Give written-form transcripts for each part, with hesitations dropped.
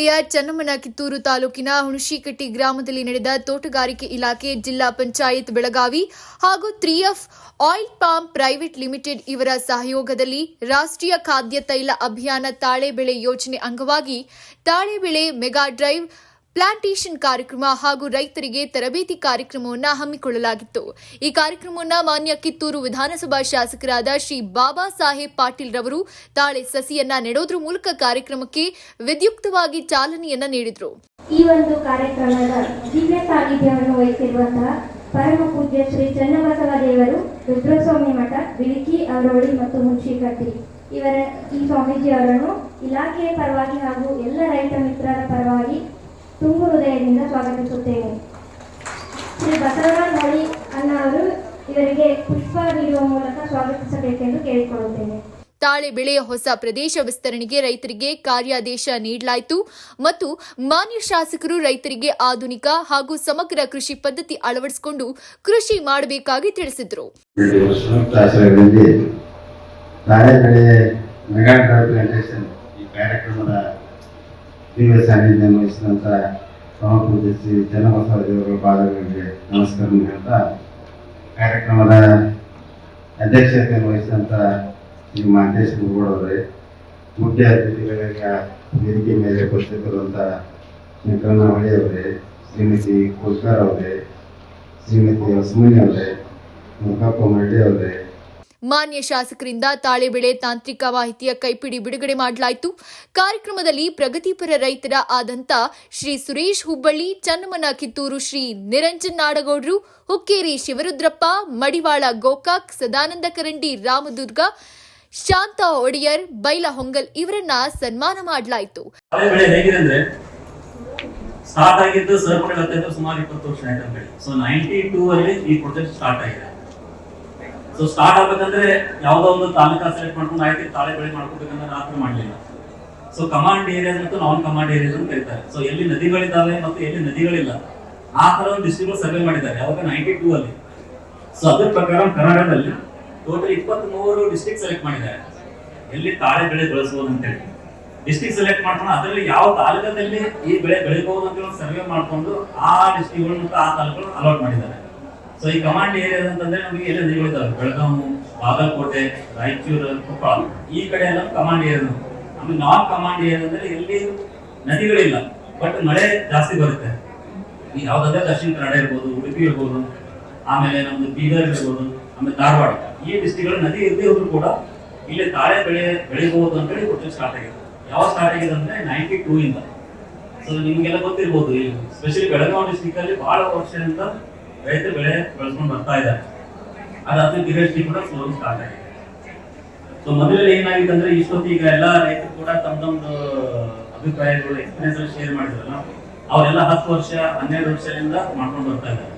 ಜಿಲ್ಲೆಯ ಚನ್ನಮ್ಮನ ಕಿತ್ತೂರು ತಾಲೂಕಿನ ಹುಣಶಿಕಟ್ಟಿ ಗ್ರಾಮದಲ್ಲಿ ನಡೆದ ತೋಟಗಾರಿಕೆ ಇಲಾಖೆ, ಜಿಲ್ಲಾ ಪಂಚಾಯತ್ ಬೆಳಗಾವಿ ಹಾಗೂ 3F oil palm private limited ಇವರ ಸಹಯೋಗದಲ್ಲಿ ರಾಷ್ಟ್ರೀಯ ಖಾದ್ಯ ತೈಲ ಅಭಿಯಾನ ತಾಳೆ ಬೆಳೆ ಯೋಜನೆ ಅಂಗವಾಗಿ ತಾಳೆ ಬೆಳೆ ಮೆಗಾ ಡ್ರೈವ್ ಪ್ಲಾಂಟೇಷನ್ ಕಾರ್ಯಕ್ರಮ ಹಾಗೂ ರೈತರಿಗೆ ತರಬೇತಿ ಕಾರ್ಯಕ್ರಮವನ್ನು ಹಮ್ಮಿಕೊಳ್ಳಲಾಗಿತ್ತು. ಈ ಕಾರ್ಯಕ್ರಮವನ್ನು ಮಾನ್ಯ ಕಿತ್ತೂರು ವಿಧಾನಸಭಾ ಶಾಸಕರಾದ ಶ್ರೀ ಬಾಬಾ ಸಾಹೇಬ್ ಪಾಟೀಲ್ ರವರು ತಾಳೆ ಸಸಿಯನ್ನ ನೆಡೋದ್ರ ಮೂಲಕ ಕಾರ್ಯಕ್ರಮಕ್ಕೆ ವಿದ್ಯುಕ್ತವಾಗಿ ಚಾಲನೆಯನ್ನ ನೀಡಿದರು. ಈ ಒಂದು ಕಾರ್ಯಕ್ರಮದ ದಿವ್ಯ ಸಾನ್ನಿಧ್ಯವನ್ನು ವಹಿಸಿರುವಂತಹ ಪರಮ ಪೂಜ್ಯ ಶ್ರೀ ಚನ್ನಬಸವ ದೇವರು ರುದ್ರಸ್ವಾಮಿ ಮಠ ಬಿಳಿಕಿ ಅವರೊಳಿ ಮತ್ತು ಹುಣಶಿಕಟ್ಟಿ ಇವರ ಈ ಸ್ವಾಮೀಜಿ ಅವರನ್ನು ಇಲಾಖೆಯ ಪರವಾಗಿ ಹಾಗೂ ಎಲ್ಲ ರೈತ ಮಿತ್ರರ ಪರವಾಗಿ ತುಂಬು ಹೃದಯದಿಂದ ಸ್ವಾಗತಿಸುತ್ತೇನೆ. ಶ್ರೀ ಬಸವರಾಜ್ ಹೊಳಿ ಅಣ್ಣ ಅವರು ಇವರಿಗೆ ಪುಷ್ಪ ನೀಡುವ ಮೂಲಕ ಸ್ವಾಗತಿಸಬೇಕೆಂದು ಕೇಳಿಕೊಳ್ಳುತ್ತೇನೆ. ತಾಳೆ ಬೆಳೆಯ ಹೊಸ ಪ್ರದೇಶ ವಿಸ್ತರಣೆಗೆ ರೈತರಿಗೆ ಕಾರ್ಯಾದೇಶ ನೀಡಲಾಯಿತು ಮತ್ತು ಮಾನ್ಯ ಶಾಸಕರು ರೈತರಿಗೆ ಆಧುನಿಕ ಹಾಗೂ ಸಮಗ್ರ ಕೃಷಿ ಪದ್ಧತಿ ಅಳವಡಿಸಿಕೊಂಡು ಕೃಷಿ ಮಾಡಬೇಕಾಗಿ ತಿಳಿಸಿದರು. ದಿವ್ಯ ಸಾನ್ನಿಧ್ಯ ವಹಿಸಿದಂಥ ಪರಮ ಪೂಜ್ಯ ಶ್ರೀ ಚನ್ನಬಸವ ದೇವರ ಪಾದಗಳಿಗೆ ನಮಸ್ಕಾರ ಹೇಳ್ತಾ, ಕಾರ್ಯಕ್ರಮದ ಅಧ್ಯಕ್ಷತೆಯನ್ನು ವಹಿಸಿದಂಥ ಶ್ರೀ ಮಹಂತೇಶ್ ಗುರುಗಳವರೇ, ಮುಖ್ಯ ಅತಿಥಿಗಳಿಗೆ ವೇದಿಕೆ ಮೇಲೆ ಉಪಸ್ಥಿತರುವಂಥ ಶಂಕರಣ್ಣ ಹೊಳಿ ಅವರೇ, ಶ್ರೀಮತಿ ಕೋಸ್ಕರ್ ಅವರೇ, ಶ್ರೀಮತಿ ಹೊಸಮನಿ ಅವರೇ, ಮುಖಪ್ಪ ಮಳ್ಳಿ ಅವರೇ, ಮಾನ್ಯ ಶಾಸಕರಿಂದ ತಾಳೆ ಬೆಳೆ ತಾಂತ್ರಿಕ ಮಾಹಿತಿಯ ಕೈಪಿಡಿ ಬಿಡುಗಡೆ ಮಾಡಲಾಯಿತು. ಕಾರ್ಯಕ್ರಮದಲ್ಲಿ ಪ್ರಗತಿಪರ ರೈತರ ಆದಂತ ಶ್ರೀ ಸುರೇಶ್ ಹುಬ್ಬಳ್ಳಿ, ಚನ್ನಮ್ಮನ ಕಿತ್ತೂರು ಶ್ರೀ ನಿರಂಜನ್ ನಾಡಗೌಡರು, ಹುಕ್ಕೇರಿ ಶಿವರುದ್ರಪ್ಪ, ಮಡಿವಾಳ ಗೋಕಾಕ್, ಸದಾನಂದ ಕರಂಡಿ, ರಾಮದುರ್ಗ, ಶಾಂತ ಒಡೆಯರ್, ಬೈಲ ಹೊಂಗಲ್ ಇವರನ್ನ ಸನ್ಮಾನ ಮಾಡಲಾಯಿತು. ಸ್ಟಾರ್ಟ್ ಆಗಿದ್ದು ಸುಮಾರು 20 ವರ್ಷ ಆಯ್ತು. ಸೊ 92 ಅಲ್ಲಿ ಈ ಪ್ರಾಜೆಕ್ಟ್ ಸ್ಟಾರ್ಟ್ ಆಗಿದೆ. ಸೊ ಸ್ಟಾರ್ಟ್ ಆಗ್ಬೇಕಂದ್ರೆ ಯಾವುದೋ ಒಂದು ತಾಲೂಕಾ ಸೆಲೆಕ್ಟ್ ಮಾಡ್ಕೊಂಡು ಆಯ್ತು ತಾಳೆ ಬೆಳೆ ಮಾಡ್ಕೋಬೇಕಂದ್ರೆ ರಾತ್ರಿ ಮಾಡಲಿಲ್ಲ. ಸೊ ಕಮಾಂಡ್ ಏರಿಯಾಸ್ ಮತ್ತು ನಾನ್ ಕಮಾಂಡ್ ಏರಿಯಾಸ್ ಅಂತ ಕರೀತಾರೆ. ಸೊ ಎಲ್ಲಿ ನದಿಗಳಿದ್ದಾವೆ ಮತ್ತು ಎಲ್ಲಿ ನದಿಗಳಿಲ್ಲ ಆ ತರ ಒಂದು ಡಿಸ್ಟ್ರಿಕ್ಟ್ ಸರ್ವೆ ಮಾಡಿದ್ದಾರೆ ಯಾವಾಗ 92 ಅಲ್ಲಿ. ಸೊ ಅದ್ರ ಪ್ರಕಾರ ಕರ್ನಾಟಕದಲ್ಲಿ ಟೋಟಲ್ 23 ಡಿಸ್ಟ್ರಿಕ್ಟ್ ಸೆಲೆಕ್ಟ್ ಮಾಡಿದ್ದಾರೆ ಎಲ್ಲಿ ತಾಳೆ ಬೆಳೆ ಬೆಳೆಸಬಹುದು ಅಂತ ಹೇಳಿ. ಡಿಸ್ಟ್ರಿಕ್ಟ್ ಸೆಲೆಕ್ಟ್ ಮಾಡ್ಕೊಂಡು ಅದರಲ್ಲಿ ಯಾವ ತಾಲೂಕದಲ್ಲಿ ಈ ಬೆಳೆ ಬೆಳೆಯಬಹುದು ಅಂತ ಸರ್ವೆ ಮಾಡ್ಕೊಂಡು ಆ ಡಿಸ್ಟ್ರಿಕ್ಟ್ಗಳು ಮತ್ತು ಆ ತಾಲೂಕುಗಳನ್ನು ಅಲಾಟ್ ಮಾಡಿದ್ದಾರೆ. ಸೊ ಈ ಕಮಾಂಡ್ ಏರಿಯಾ ಅಂತಂದ್ರೆ ನಮಗೆ ಎಲ್ಲ ನದಿಗಳಿದ್ದಾವೆ, ಬೆಳಗಾವಿ, ಬಾಗಲಕೋಟೆ, ರಾಯಚೂರು, ಕೊಪ್ಪಳ ಈ ಕಡೆ ಎಲ್ಲ ಕಮಾಂಡ್ ಏರಿಯಾ. ಆಮೇಲೆ ನಾನ್ ಕಮಾಂಡ್ ಏರಿಯಾ ಅಂದ್ರೆ ಎಲ್ಲಿ ನದಿಗಳಿಲ್ಲ ಬಟ್ ಮಳೆ ಜಾಸ್ತಿ ಬರುತ್ತೆ. ಈ ಯಾವ್ದಾದ್ರೆ ದಕ್ಷಿಣ ಕನ್ನಡ ಇರ್ಬೋದು, ಉಡುಪಿ ಇರ್ಬೋದು, ಆಮೇಲೆ ನಮ್ದು ಬೀದರ್ ಇರ್ಬೋದು, ಆಮೇಲೆ ಧಾರವಾಡ ಈ ಡಿಸ್ಟ್ರಿಕ್ಟ್ಗಳು ನದಿ ಇರದೇ ಹೋದ್ರು ಕೂಡ ಇಲ್ಲಿ ತಾಳೆ ಬೆಳೆಯಬಹುದು ಅಂತ ಹೇಳಿ ಕೊಟ್ಟು ಸ್ಟಾರ್ಟ್ ಆಗಿದೆ. ಯಾವ ಸ್ಟಾರ್ಟ್ ಆಗಿದೆ ಅಂದ್ರೆ 92 ಇಂದ. ಸೊ ನಿಮ್ಗೆಲ್ಲ ಗೊತ್ತಿರ್ಬೋದು, ಇಲ್ಲಿ ಸ್ಪೆಷಲಿ ಬೆಳಗಾವಿ ಡಿಸ್ಟ್ರಿಕ್ಟ್ ಅಲ್ಲಿ ಬಹಳ ವರ್ಷದಿಂದ ರೈತರು ಬೆಳೆ ಬೆಳೆಸ್ಕೊಂಡು ಬರ್ತಾ ಇದ್ದಾರೆ. ಅದಾದ್ಮೇಲೆ ಡಿಸ್ಟ್ರಿಕ್ಟ್ ಕೂಡ ಸ್ಲೋ ಸ್ಟಾರ್ಟ್ ಆಗಿದೆ. ಸೊ ಮೊದಲಲ್ಲಿ ಏನಾಗಿದೆ ಅಂದ್ರೆ ಇಷ್ಟೊತ್ತಿಗೆ ಎಲ್ಲ ರೈತರು ಕೂಡ ತಮ್ಮದೊಂದು ಅಭಿಪ್ರಾಯಗಳು ಎಕ್ಸ್ಪೀರಿಯನ್ಸ್ ಶೇರ್ ಮಾಡಿದ್ರಲ್ಲ, ಅವರೆಲ್ಲ 10 ವರ್ಷ 12 ವರ್ಷದಿಂದ ಮಾಡ್ಕೊಂಡು ಬರ್ತಾ ಇದ್ದಾರೆ.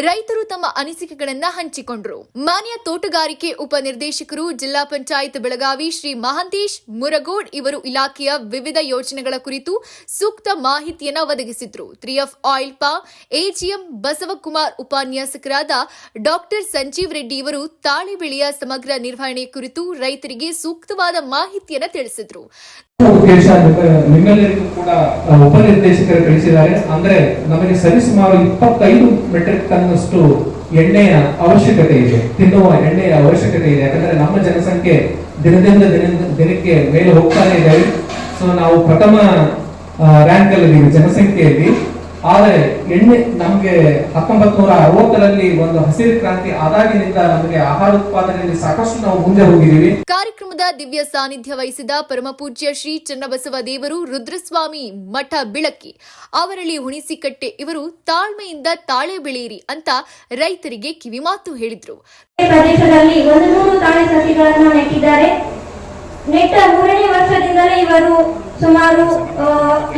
ರೈತರು ತಮ್ಮ ಅನಿಸಿಕೆಗಳನ್ನು ಹಂಚಿಕೊಂಡರು. ಮಾನ್ಯ ತೋಟಗಾರಿಕೆ ಉಪನಿರ್ದೇಶಕರು, ಜಿಲ್ಲಾ ಪಂಚಾಯತ್ ಬೆಳಗಾವಿ ಶ್ರೀ ಮಹಾಂತೇಶ್ ಮುರಗೋಡ್ ಇವರು ಇಲಾಖೆಯ ವಿವಿಧ ಯೋಜನೆಗಳ ಕುರಿತು ಸೂಕ್ತ ಮಾಹಿತಿಯನ್ನು ಒದಗಿಸಿದ್ರು. 3F oil palm AGM Basavakumar ಉಪನ್ಯಾಸಕರಾದ ಡಾಕ್ಟರ್ ಸಂಜೀವ್ ರೆಡ್ಡಿ ಇವರು ತಾಳೆ ಬೆಳೆಯ ಸಮಗ್ರ ನಿರ್ವಹಣೆ ಕುರಿತು ರೈತರಿಗೆ ಸೂಕ್ತವಾದ ಮಾಹಿತಿಯನ್ನು ತಿಳಿಸಿದ್ರು. ಉದ್ದೇಶ ನಿಮ್ಮೆಲ್ಲರಿಗೂ ಕೂಡ ಉಪನಿರ್ದೇಶಕರು ಕಳಿಸಿದ್ದಾರೆ. ಅಂದ್ರೆ ನಮಗೆ ಸರಿಸುಮಾರು 25 ಮೆಟ್ರಿಕ್ ಟನ್ನಷ್ಟು ಎಣ್ಣೆಯ ಅವಶ್ಯಕತೆ ಇದೆ, ತಿನ್ನುವ ಎಣ್ಣೆಯ ಅವಶ್ಯಕತೆ ಇದೆ. ಯಾಕಂದ್ರೆ ನಮ್ಮ ಜನಸಂಖ್ಯೆ ದಿನದಿಂದ ದಿನಕ್ಕೆ ಮೇಲೆ ಹೋಗ್ತಾನೆ ಇದ್ದೇವೆ. ಸೊ ನಾವು ಪ್ರಥಮ ರ್ಯಾಂಕ್ ಅಲ್ಲಿ ಜನಸಂಖ್ಯೆಯಲ್ಲಿ. ಆದರೆ ಎಣ್ಣೆ ನಮಗೆ 1960ರಲ್ಲಿ ಒಂದು ಹಸಿರು ಕ್ರಾಂತಿ ಆದಾಗಿನಿಂದ ನಮಗೆ ಆಹಾರ ಉತ್ಪಾದನೆಯಲ್ಲಿ ಸಾಕಷ್ಟು ನಾವು ಮುಂದೆ ಹೋಗಿದ್ದೀವಿ. ಕಾರ್ಯಕ್ರಮದ ದಿವ್ಯ ಸಾನ್ನಿಧ್ಯ ವಹಿಸಿದ ಪರಮಪೂಜ್ಯ ಶ್ರೀ ಚನ್ನಬಸವ ದೇವರು ರುದ್ರಸ್ವಾಮಿ ಮಠ ಬಿಳಕಿ ಅವರಳಿ ಹುಣಿಸಿಕಟ್ಟೆ ಇವರು ತಾಳ್ಮೆಯಿಂದ ತಾಳೆ ಬೆಳೆಯಿರಿ ಅಂತ ರೈತರಿಗೆ ಕಿವಿಮಾತು ಹೇಳಿದ್ರು. ಪ್ರದೇಶದಲ್ಲಿ 100 ತಾಳೆ ಸಸಿಗಳನ್ನು ನೆಟ್ಟಿದ್ದಾರೆ. ನೆಟ್ಟ 3ನೇ ವರ್ಷದಿಂದಲೇ ಇವರು ಸುಮಾರು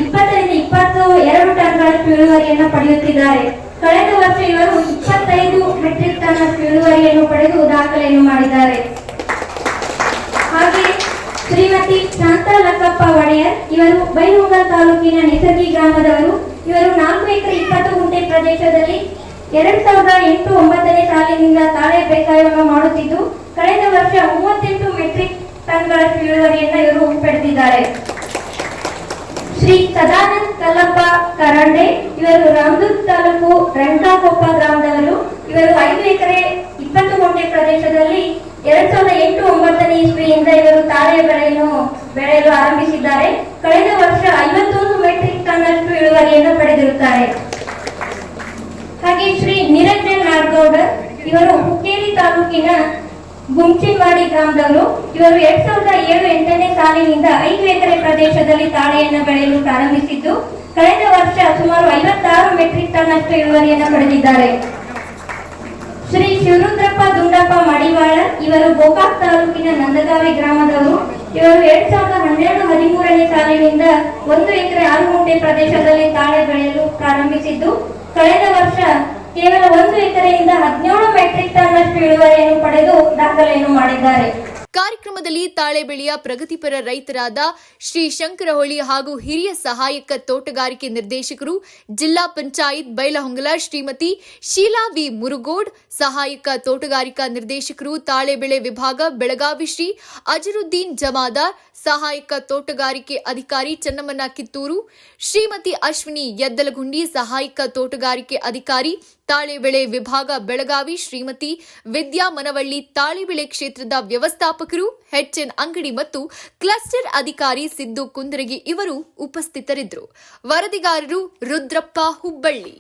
20 ರಿಂದ 22 ಟನ್ಗಳಷ್ಟು ಇಳುವರಿಯನ್ನು ಪಡೆಯುತ್ತಿದ್ದಾರೆ. ಕಳೆದ ವರ್ಷ ಇವರು 25 ಮೆಟ್ರಿಕ್ ಟನ್ ಇಳುವರಿಯನ್ನು ಪಡೆದು ದಾಖಲೆಯನ್ನು ಮಾಡಿದ್ದಾರೆ. ಹಾಗೆ ಶ್ರೀಮತಿ ಶಾಂತ ಲಕ್ಕಪ್ಪ ಒಡೆಯರ್ ಇವರು ಬೈಲಹೊಂಗಲ ತಾಲೂಕಿನ ನಿಸರ್ಗಿ ಗ್ರಾಮದವರು. ಇವರು 4 ಎಕರೆ 20 ಗುಂಟೆ ಪ್ರದೇಶದಲ್ಲಿ 2008-09ನೇ ಸಾಲಿನಿಂದ ತಾಳೆ ಬೇಸಾಯವನ್ನು ಮಾಡುತ್ತಿದ್ದು ಕಳೆದ ವರ್ಷ 38 ಮೆಟ್ರಿಕ್ ಟನ್ಗಳಷ್ಟು ಇಳುವರಿಯನ್ನು ಇವರು ಪಡೆದಿದ್ದಾರೆ. ಶ್ರೀ ಸದಾನಂದ್ ಕಲ್ಲಪ್ಪ ಕರಂಡೆ ಇವರು ರಾಮದುರ್ಗ ತಾಲೂಕು ರಣಕಾಕೊಪ್ಪ ಗ್ರಾಮದವರು. ಇವರು 5 ಎಕರೆ 20 ಗುಂಟೆ ಪ್ರದೇಶದಲ್ಲಿ 2008-9 ಇಸ್ವಿಯಿಂದ ಇವರು ತಾಳೆ ಬೆಳೆಯಲು ಆರಂಭಿಸಿದ್ದಾರೆ. ಕಳೆದ ವರ್ಷ 51 ಮೆಟ್ರಿಕ್ ಟನ್ನಷ್ಟು ಇಳುವರಿಯನ್ನು ಪಡೆದಿರುತ್ತಾರೆ. ಹಾಗೆ ಶ್ರೀ ನಿರಂಜನ್ ನಾಡಗೌಡರ್ ಇವರು ಹುಕ್ಕೇರಿ ತಾಲೂಕಿನ ಗುಂಚಿನವಾಡಿ ಗ್ರಾಮದವರು. ಇವರು 2007-8ನೇ ಸಾಲಿನಿಂದ 5 ಎಕರೆ ಪ್ರದೇಶದಲ್ಲಿ ತಾಳೆಯನ್ನು ಬೆಳೆಯಲು ಪ್ರಾರಂಭಿಸಿದ್ದು ಕಳೆದ ವರ್ಷ ಸುಮಾರು 56 ಮೆಟ್ರಿಕ್ ಟನ್ ಅಷ್ಟು ಇಳುವರಿಯನ್ನು ಪಡೆದಿದ್ದಾರೆ. ಶ್ರೀ ಶಿವರುದ್ರಪ್ಪ ದುಂಡಪ್ಪ ಮಡಿವಾಳ ಇವರು ಗೋಕಾಕ್ ತಾಲೂಕಿನ ನಂದಗಾವಿ ಗ್ರಾಮದವರು. ಇವರು 2012-13ನೇ ಸಾಲಿನಿಂದ 1 ಎಕರೆ 6 ಗುಂಟೆ ಪ್ರದೇಶದಲ್ಲಿ ತಾಳೆ ಬೆಳೆಯಲು ಪ್ರಾರಂಭಿಸಿದ್ದು ಕಳೆದ ವರ್ಷ ಕೇವಲ 1 ಎಕರೆಯಿಂದ 17 ಮೆಟ್ರಿಕ್ ಟನ್ ಅಷ್ಟು ಇಳುವರಿಯನ್ನು ಪಡೆದು ದಾಖಲೆಯನ್ನು ಮಾಡಿದ್ದಾರೆ. ಕಾರ್ಯಕ್ರಮದಲ್ಲಿ ತಾಳೆ ಬೆಳೆಯ ಪ್ರಗತಿಪರ ರೈತರಾದ ಶ್ರೀ ಶಂಕರಹೊಳಿ ಹಾಗೂ ಹಿರಿಯ ಸಹಾಯಕ ತೋಟಗಾರಿಕೆ ನಿರ್ದೇಶಕರು ಜಿಲ್ಲಾ ಪಂಚಾಯತ್ ಬೈಲಹೊಂಗಲ ಶ್ರೀಮತಿ ಶೀಲಾ ವಿ ಮುರುಗೋಡ್, ಸಹಾಯಕ ತೋಟಗಾರಿಕಾ ನಿರ್ದೇಶಕರು ತಾಳೆ ಬೆಳೆ ವಿಭಾಗ ಬೆಳಗಾವಿ ಶ್ರೀ ಅಜರುದ್ದೀನ್ ಜಮಾದಾರ್, ಸಹಾಯಕ ತೋಟಗಾರಿಕೆ ಅಧಿಕಾರಿ ಚನ್ನಮ್ಮನ ಕಿತ್ತೂರು, ಶ್ರೀಮತಿ ಅಶ್ವಿನಿ ಯದ್ದಲಗುಂಡಿ, ಸಹಾಯಕ ತೋಟಗಾರಿಕೆ ಅಧಿಕಾರಿ ತಾಳೆ ಬೆಳೆ ವಿಭಾಗ ಬೆಳಗಾವಿ ಶ್ರೀಮತಿ ವಿದ್ಯಾ ಮನವಳ್ಳಿ, ತಾಳೆ ಬೆಳೆ ಕ್ಷೇತ್ರದ ವ್ಯವಸ್ಥಾಪಕರು ಎಚ್ಎನ್ ಅಂಗಡಿ ಮತ್ತು ಕ್ಲಸ್ಟರ್ ಅಧಿಕಾರಿ ಸಿದ್ದು ಕುಂದರಗಿ ಇವರು ಉಪಸ್ಥಿತರಿದ್ದರು. ವರದಿಗಾರರು ರುದ್ರಪ್ಪ ಹುಬ್ಬಳ್ಳಿ.